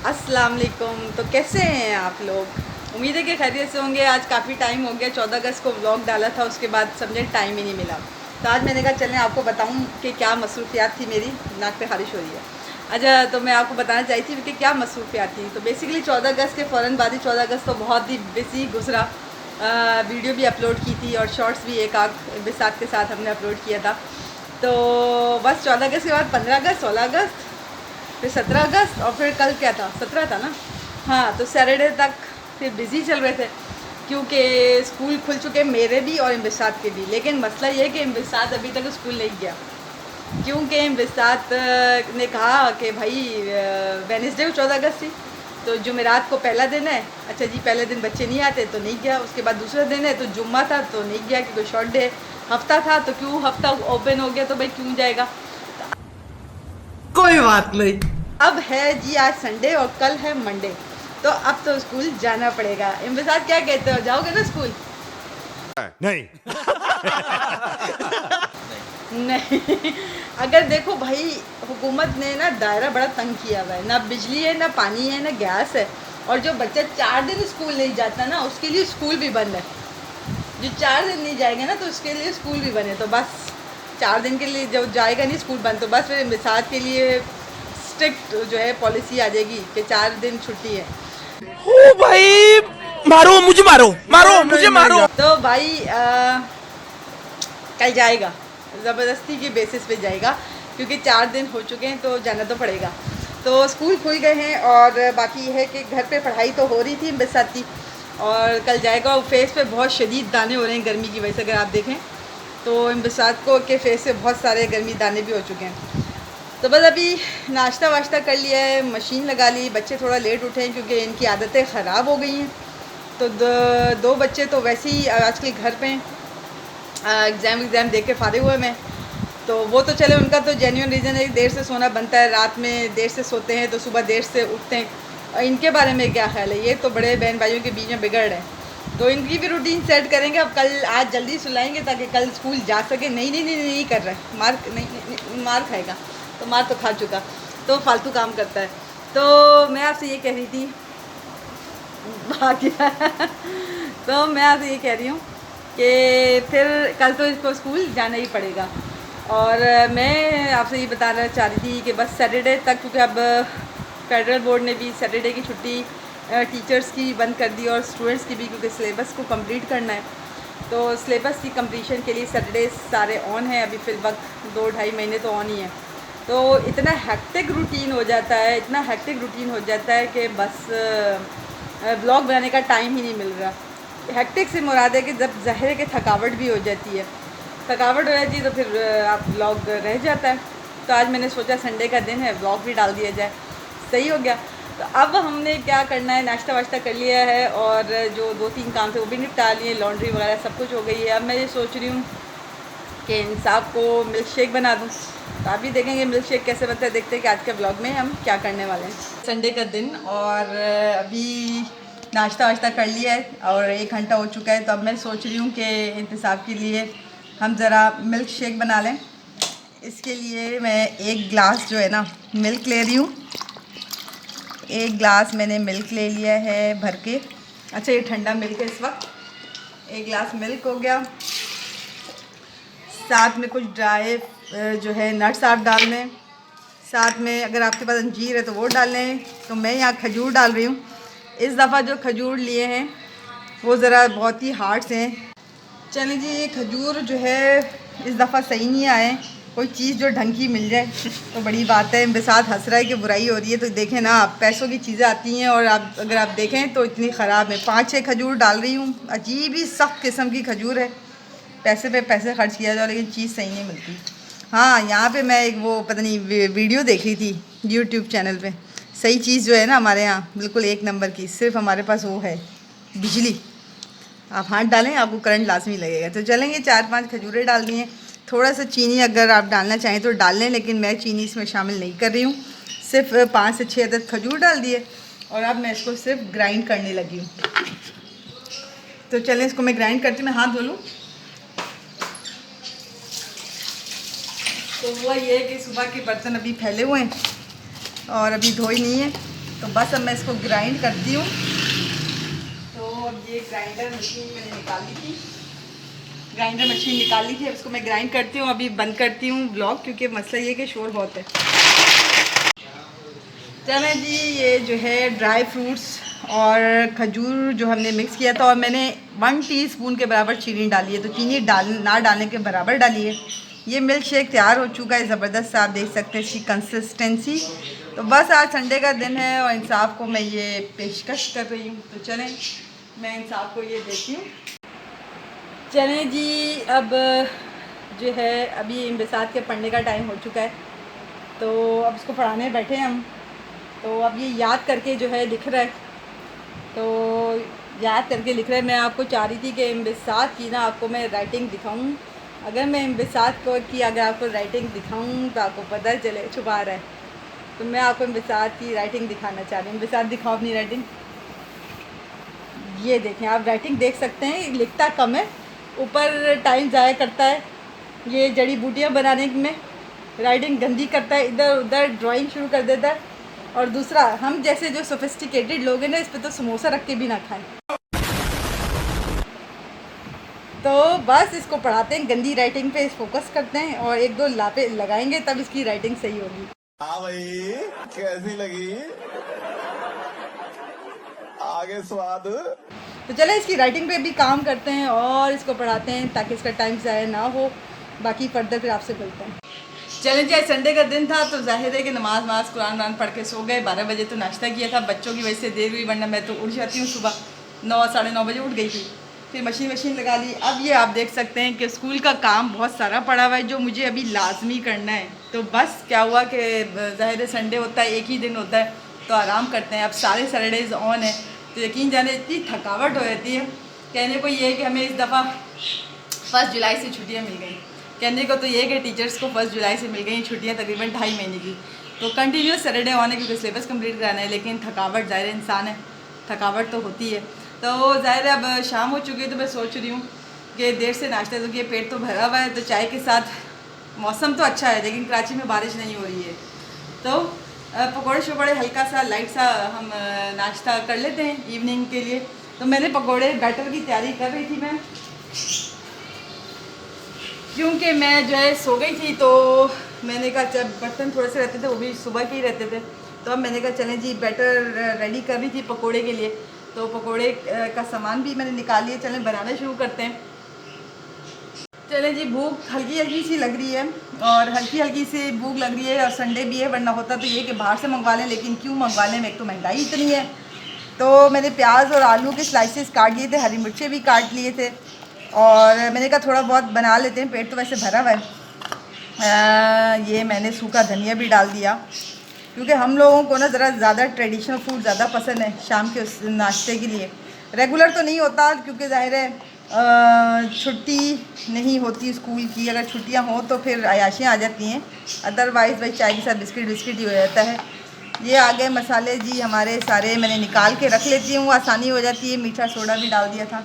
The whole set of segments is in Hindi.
अस्सलाम वालेकुम। तो कैसे हैं आप लोग? उम्मीद है कि खैरियत से होंगे। आज काफ़ी टाइम हो गया, 14 अगस्त को व्लॉग डाला था, उसके बाद समझे टाइम ही नहीं मिला। तो आज मैंने कहा चलें आपको बताऊं कि क्या मसरूफियात थी मेरी। नाक पे खारिश हो रही है। अच्छा, तो मैं आपको बताना चाहती थी कि क्या मसरूफियात थी। तो बेसिकली 14 अगस्त के फ़ौरन बाद ही 14 अगस्त तो बहुत ही बिजी गुजरा। वीडियो भी अपलोड की थी और शॉर्ट्स भी एक आध बिसात के साथ हमने अपलोड किया था। तो बस 14 अगस्त के बाद 15 अगस्त, 16 अगस्त, फिर 17 अगस्त और फिर कल क्या था, 17 था ना। हाँ, तो सैटरडे तक फिर बिज़ी चल रहे थे क्योंकि स्कूल खुल चुके मेरे भी और इम्बिसात के भी। लेकिन मसला ये है कि इम्बिसात अभी तक स्कूल नहीं गया क्योंकि इम्बिसात ने कहा कि भाई वेडनेसडे को 14 अगस्त थी तो जुमेरात को पहला दिन है। अच्छा जी, पहले दिन बच्चे नहीं आते तो नहीं गया। उसके बाद दूसरा दिन है तो जुम्मा था तो नहीं गया क्योंकि शॉर्ट डे। हफ्ता था तो क्यों, हफ्ता ओपन हो गया तो भाई क्यों जाएगा। कोई बात नहीं। अब है जी आज संडे और कल है मंडे, तो अब तो स्कूल जाना पड़ेगा। इम्तिसाद क्या कहते हो, जाओगे ना स्कूल? नहीं। नहीं। अगर देखो भाई, हुकूमत ने ना दायरा बड़ा तंग किया हुआ है, ना बिजली है, ना पानी है, ना गैस है। और जो बच्चा 4 दिन स्कूल नहीं जाता ना, उसके लिए स्कूल भी बंद है। जो 4 दिन नहीं जाएंगे ना तो उसके लिए स्कूल भी बंद है। तो बस 4 दिन के लिए जब जाएगा नहीं स्कूल बंद, तो बस फिर इम्तिसाद के लिए स्ट्रिक्ट जो है पॉलिसी आ जाएगी कि 4 दिन छुट्टी है। ओ भाई, मारो मुझे, मारो मारो मुझे, मारो। तो भाई कल जाएगा, ज़बरदस्ती की बेसिस पे जाएगा क्योंकि 4 दिन हो चुके हैं तो जाना तो पड़ेगा। तो स्कूल खुल गए हैं और बाकी है कि घर पे पढ़ाई तो हो रही थी इम्तिसाद की, और कल जाएगा। और फेस पे बहुत शदीद दाने हो रहे हैं गर्मी की वजह से। अगर आप देखें तो इम्तिसाद को के फेस पे बहुत सारे गर्मी दाने भी हो चुके हैं। तो बस अभी नाश्ता वाश्ता कर लिया है, मशीन लगा ली। बच्चे थोड़ा लेट उठे हैं क्योंकि इनकी आदतें ख़राब हो गई हैं। तो दो बच्चे तो वैसे ही आजकल घर पे हैं, एग्ज़ाम दे के फारिग हुए मैं। तो वो तो चले, उनका तो जेन्युइन रीज़न है, देर से सोना बनता है, रात में देर से सोते हैं तो सुबह देर से उठते हैं। और इनके बारे में क्या ख्याल है, ये तो बड़े बहन भाइयों के बीच में बिगड़ रहे हैं। तो इनकी भी रूटीन सेट करेंगे। अब कल आज जल्दी सुलाएंगे ताकि कल स्कूल जा सके। नहीं नहीं नहीं नहीं कर रहा है, मार नहीं, नहीं, नहीं मार खाएगा। तो मार तो खा चुका, तो फालतू काम करता है। तो मैं आपसे ये कह रही थी बाकी तो मैं आपसे ये कह रही हूँ कि फिर कल तो इसको स्कूल जाना ही पड़ेगा। और मैं आपसे ये बताना चाह रही थी कि बस सैटरडे तक, क्योंकि अब फेडरल बोर्ड ने भी सैटरडे की छुट्टी टीचर्स की बंद कर दी और स्टूडेंट्स की भी, क्योंकि सिलेबस को कंप्लीट करना है। तो सिलेबस की कंप्लीशन के लिए सैटरडे सारे ऑन हैं। अभी फ़िल वक्त 2-2.5 महीने तो ऑन ही हैं। तो इतना हेक्टिक रूटीन हो जाता है, इतना हेक्टिक रूटीन हो जाता है कि बस ब्लॉग बनाने का टाइम ही नहीं मिल रहा। हेक्टिक से मुराद है कि जब ज़ाहिर के थकावट भी हो जाती है, थकावट हो जाती है तो फिर आप ब्लॉग रह जाता है। तो आज मैंने सोचा संडे का दिन है, ब्लॉग भी डाल दिया जाए। सही हो गया। तो अब हमने क्या करना है, नाश्ता वाश्ता कर लिया है और जो 2-3 काम थे वो भी निपटा लिए, लॉन्ड्री वगैरह सब कुछ हो गई है। अब मैं ये सोच रही हूँ कि इंसाफ को मिल्क शेक बना दूँ। तो आप भी देखेंगे मिल्क शेक कैसे बनता है। देखते हैं कि आज के ब्लॉग में हम क्या करने वाले हैं। संडे का दिन और अभी नाश्ता वाश्ता कर लिया है और 1 घंटा हो चुका है। तो अब मैं सोच रही हूँ कि इंतसाब के लिए हम ज़रा मिल्क शेक बना लें। इसके लिए मैं 1 गिलास जो है ना मिल्क ले रही हूँ। 1 गिलास मैंने मिल्क ले लिया है भर के। अच्छा, ये ठंडा मिल्क है इस वक्त। 1 गिलास मिल्क हो गया। साथ में कुछ ड्राई जो है नट्स आप डाल दें। साथ में अगर आपके पास अंजीर है तो वो डाल लें। तो मैं यहाँ खजूर डाल रही हूँ। इस दफ़ा जो खजूर लिए हैं वो ज़रा बहुत ही हार्ड से हैं। चलें जी, ये खजूर जो है इस दफ़ा सही नहीं आए। कोई चीज़ जो ढंग की मिल जाए तो बड़ी बात है। बेसाथ हंस रहा है कि बुराई हो रही है। तो देखें ना आप, पैसों की चीज़ें आती हैं और आप अगर आप देखें तो इतनी ख़राब है। 5-6 खजूर डाल रही हूँ। अजीब ही सख्त किस्म की खजूर है। पैसे पे पैसे खर्च किया जाओ लेकिन चीज़ सही नहीं मिलती। हाँ, यहाँ पे मैं एक वो पता नहीं वीडियो देख रही थी यूट्यूब चैनल पे। सही चीज़ जो है ना हमारे यहाँ बिल्कुल 1 नंबर की, सिर्फ हमारे पास वो है बिजली। आप हाथ डालें आपको करंट लाजमी लगेगा। तो चलेंगे, 4-5 खजूरें डाल दी हैं। थोड़ा सा चीनी अगर आप डालना चाहें तो डाल लें, लेकिन मैं चीनी इसमें शामिल नहीं कर रही हूँ। सिर्फ 5 से 6 अदद खजूर डाल दिए और अब मैं इसको सिर्फ ग्राइंड करने लगी हूँ। तो चलें, इसको मैं ग्राइंड करती हूँ। मैं हाथ धो लूँ। तो हुआ ये है कि सुबह के बर्तन अभी फैले हुए हैं और अभी धोई नहीं है। तो बस अब मैं इसको ग्राइंड करती हूँ। तो अब ये ग्राइंडर मशीन मैंने निकाली थी, ग्राइंडर मशीन निकाली थी, अब इसको मैं ग्राइंड करती हूँ। अभी बंद करती हूँ ब्लॉग, क्योंकि मसला ये कि शोर बहुत है। चलें जी, ये जो है ड्राई फ्रूट्स और खजूर जो हमने मिक्स किया था, और मैंने 1 टीस्पून के बराबर चीनी डाली है, तो चीनी ना डालने के बराबर डाली है। ये मिल्क शेक तैयार हो चुका है, ज़बरदस्त आप देख सकते हैं इसकी कंसिस्टेंसी। तो बस आज संडे का दिन है और इंसाफ को मैं ये पेशकश कर रही हूँ। तो चलें मैं इंसाफ को ये देती हूँ। चलें जी, अब जो है अभी इम्बिसात के पढ़ने का टाइम हो चुका है, तो अब इसको पढ़ाने बैठे हैं हम। तो अब ये याद करके जो है लिख रहा है, तो याद करके लिख रहा है। मैं आपको चाह रही थी कि इम्बिसात की ना आपको मैं राइटिंग दिखाऊं। अगर मैं इम्बिसात को की अगर आपको राइटिंग दिखाऊं तो आपको पता चले छुपा रहा है, तो मैं आपको इम्बिसात की राइटिंग दिखाना चाह रही हूँ। इम्बिसात दिखाओ अपनी राइटिंग। ये देखें, आप राइटिंग देख सकते हैं, लिखता कम है, ऊपर टाइम ज़ाया करता है ये जड़ी बूटियाँ बनाने में, राइटिंग गंदी करता है, इधर उधर ड्राइंग शुरू कर देता है। और दूसरा, हम जैसे जो सोफिस्टिकेटेड लोग हैं ना, इस पे तो समोसा रख के भी ना खाएं। तो बस इसको पढ़ाते हैं, गंदी राइटिंग पे फोकस करते हैं और 1-2 लापे लगाएंगे तब इसकी राइटिंग सही होगी। हाँ भाई, कैसी लगी? आगे स्वाद। तो चले इसकी राइटिंग पे भी काम करते हैं और इसको पढ़ाते हैं ताकि इसका टाइम ज़ाया ना हो। बाकी फर्दर फिर आपसे मिलते हैं। चलें जी, आज संडे का दिन था, तो जाहिर है कि नमाज कुरान वान पढ़ के सो गए। 12 बजे तो नाश्ता किया था, बच्चों की वजह से देर हुई, वरना मैं तो उठ जाती हूँ सुबह 9 साढ़े 9 बजे उठ गई थी। फिर मशीन लगा ली। अब ये आप देख सकते हैं कि स्कूल का काम बहुत सारा पड़ा हुआ है जो मुझे अभी लाजमी करना है। तो बस क्या हुआ कि ज़ाहिर है संडे होता है, एक ही दिन होता है, तो आराम करते हैं। अब सारे सैटरडेज़ ऑन है, तो यकीन जाने इतनी थकावट हो जाती है। कहने को ये है कि हमें इस दफ़ा 1 जुलाई से छुट्टियाँ मिल गई। कहने को तो ये है कि टीचर्स को 1 जुलाई से मिल गई छुट्टियाँ, तकरीबन 2.5 महीने की। तो कंटिन्यूस सैटरडे ऑन है क्योंकि सिलेबस कंप्लीट कराना है, लेकिन थकावट ज़ाहिर इंसान है, थकावट तो होती है। तो ज़ाहिर है अब शाम हो चुकी है, तो मैं सोच रही हूँ कि देर से नाश्ता तो किया, पेट तो भरा हुआ है, तो चाय के साथ मौसम तो अच्छा है, लेकिन कराची में बारिश नहीं हो रही है, तो पकौड़े शकौड़े हल्का सा लाइट सा हम नाश्ता कर लेते हैं इवनिंग के लिए। तो मैंने पकौड़े बैटर की तैयारी कर रही थी मैं, क्योंकि मैं जो है सो गई थी, तो मैंने कहा जब बर्तन थोड़े से रहते थे वो भी सुबह के ही रहते थे, तो अब मैंने कहा चलें जी बैटर रेडी कर रही थी पकोड़े के लिए। तो पकोड़े का सामान भी मैंने निकाल लिया, चलें बनाना शुरू करते हैं। चलें जी, भूख हल्की हल्की सी लग रही है और हल्की हल्की सी भूख लग रही है, और संडे भी है, वरना होता तो ये कि बाहर से मंगवा लें, लेकिन क्यों मंगवा लें, एक तो महंगाई इतनी है। तो मैंने प्याज और आलू के स्लाइसेस काट लिए थे, हरी मिर्चें भी काट लिए थे, और मैंने कहा थोड़ा बहुत बना लेते हैं, पेट तो वैसे भरा हुआ है। ये मैंने सूखा धनिया भी डाल दिया, क्योंकि हम लोगों को ना ज़रा ज़्यादा ट्रेडिशनल फूड ज़्यादा पसंद है शाम के उस नाश्ते के लिए। रेगुलर तो नहीं होता क्योंकि ज़ाहिर है छुट्टी नहीं होती स्कूल की, अगर छुट्टियां हो तो फिर अयाशियाँ आ जाती हैं, अदरवाइज़ भाई चाय के साथ बिस्किट ही हो जाता है। ये आ गए मसाले जी हमारे सारे, मैंने निकाल के रख लेती हूँ, आसानी हो जाती है। मीठा सोडा भी डाल दिया था।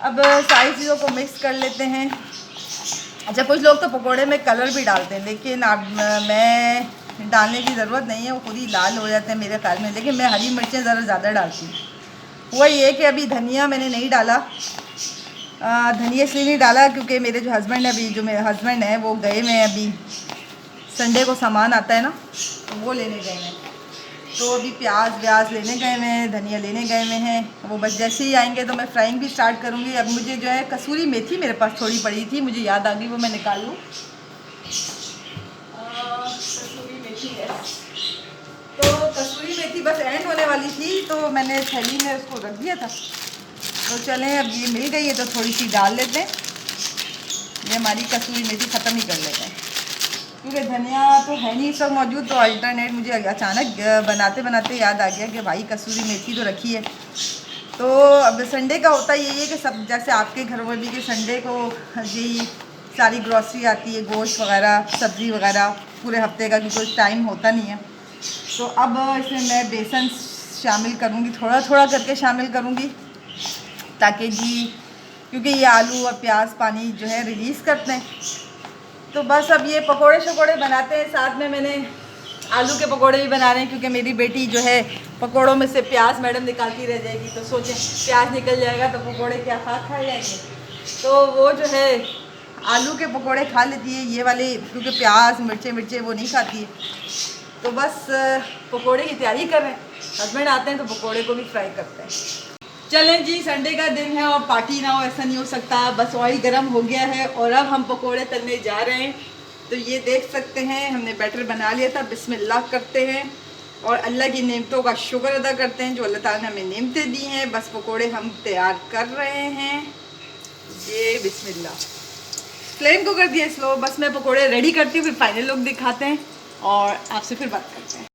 अब सारी चीज़ों को मिक्स कर लेते हैं। अच्छा, कुछ लोग तो पकोड़े में कलर भी डालते हैं, लेकिन अब मैं डालने की ज़रूरत नहीं है, वो खुद ही लाल हो जाते हैं मेरे ख्याल में, लेकिन मैं हरी मिर्चें ज़रा ज़्यादा डालती हूँ। हुआ ये कि अभी धनिया मैंने नहीं डाला, धनिया इसलिए नहीं डाला क्योंकि मेरे जो हस्बैंड है, अभी जो मेरे हस्बैंड हैं वो गए हुए हैं, अभी संडे को सामान आता है ना, तो वो लेने गए हैं। तो अभी प्याज व्याज लेने गए हुए हैं, धनिया लेने गए हुए हैं, वो बस जैसे ही आएंगे तो मैं फ्राइंग भी स्टार्ट करूँगी। अब मुझे जो है कसूरी मेथी मेरे पास थोड़ी पड़ी थी, मुझे याद आ गई, वो मैं निकाल लूँ। कसूरी मेथी है, तो कसूरी मेथी बस एंड होने वाली थी, तो मैंने थैली में उसको रख दिया था। तो चलें अब ये मिल गई है तो थोड़ी सी डाल लेते हैं, ये हमारी कसूरी मेथी ख़त्म ही कर लेते हैं, क्योंकि धनिया तो है नहीं इस वक्त मौजूद। तो अल्टरनेट मुझे अचानक बनाते बनाते याद आ गया कि भाई कसूरी मेथी तो रखी है। तो अब संडे का होता यही है कि सब जैसे आपके घरों में भी कि संडे को जी सारी ग्रॉसरी आती है, गोश्त वगैरह, सब्ज़ी वगैरह पूरे हफ्ते का, क्योंकि कोई टाइम होता नहीं है। तो अब इसमें मैं बेसन शामिल करूँगी, थोड़ा थोड़ा करके शामिल करूँगी, ताकि जी क्योंकि ये आलू और प्याज पानी जो है रिलीज़ करते हैं। तो बस अब ये पकोड़े शकोड़े बनाते हैं। साथ में मैंने आलू के पकोड़े भी बना रहे हैं क्योंकि मेरी बेटी जो है पकोड़ों में से प्याज मैडम निकालती रह जाएगी, तो सोचें प्याज निकल जाएगा तो पकोड़े क्या खा जाएंगे। तो वो जो है आलू के पकोड़े खा लेती है, ये वाले क्योंकि प्याज मिर्चे वो नहीं खाती है। तो बस पकोड़े की तैयारी कर रहे हैं, हस्बैंड आते हैं तो पकोड़े को भी फ्राई करते हैं। चलें जी, संडे का दिन है और पार्टी ना हो ऐसा नहीं हो सकता। बस ऑयल गर्म हो गया है और अब हम पकोड़े तलने जा रहे हैं। तो ये देख सकते हैं हमने बैटर बना लिया था। बिस्मिल्लाह करते हैं और अल्लाह की नेमतों का शुक्र अदा करते हैं जो अल्लाह ताला ने हमें नेमतें दी हैं। बस पकोड़े हम तैयार कर रहे हैं। ये बिस्मिल्लाह, फ्लेम को कर दिया स्लो। बस मैं पकोड़े रेडी करती हूँ, फिर फाइनल लुक दिखाते हैं और आपसे फिर बात करते हैं।